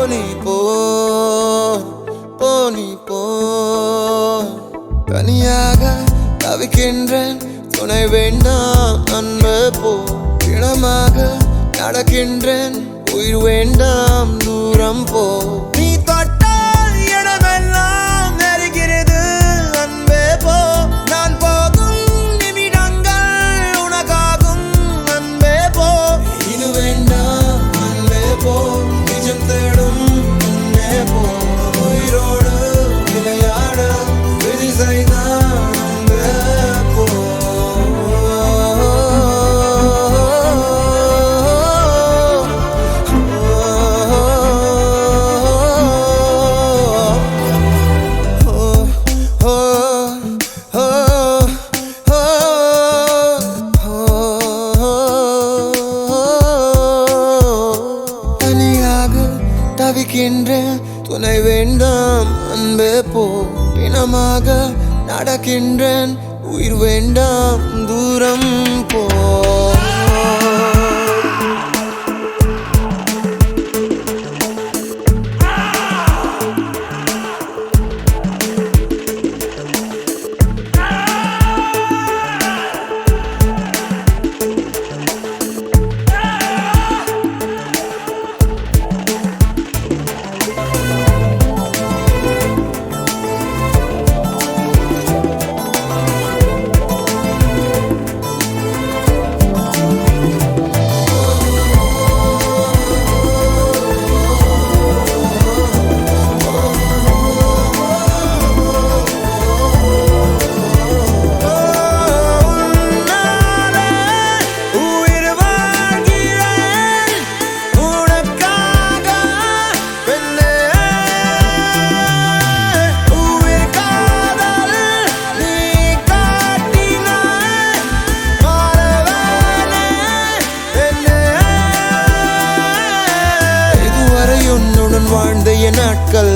நீ போ நீ போ தனியாக தவிக்கின்றேன் துணை வேண்டாம் அன்பு போ இனமாக நடக்கின்றேன் உயிர் வேண்டாம் தூரம் போ நீ தொட்டால் இடமெல்லாம் நெருகிறது அன்பே போ நான் போகும் நிமிடங்கள் உனக்காகும் அன்பே போ இது வேண்டாம் அன்பே போ நிஜம் தேடும் அன்பே போ உயிரோடு விளையாட விதி செய்தான் அன்பே போ தவிக்கின்றேன் துணை வேண்டாம் அன்பே போ இனமாக நடக்கின்றேன் உயிர் வேண்டாம் தூரம் போ வாழ்ந்த என் நாட்கள்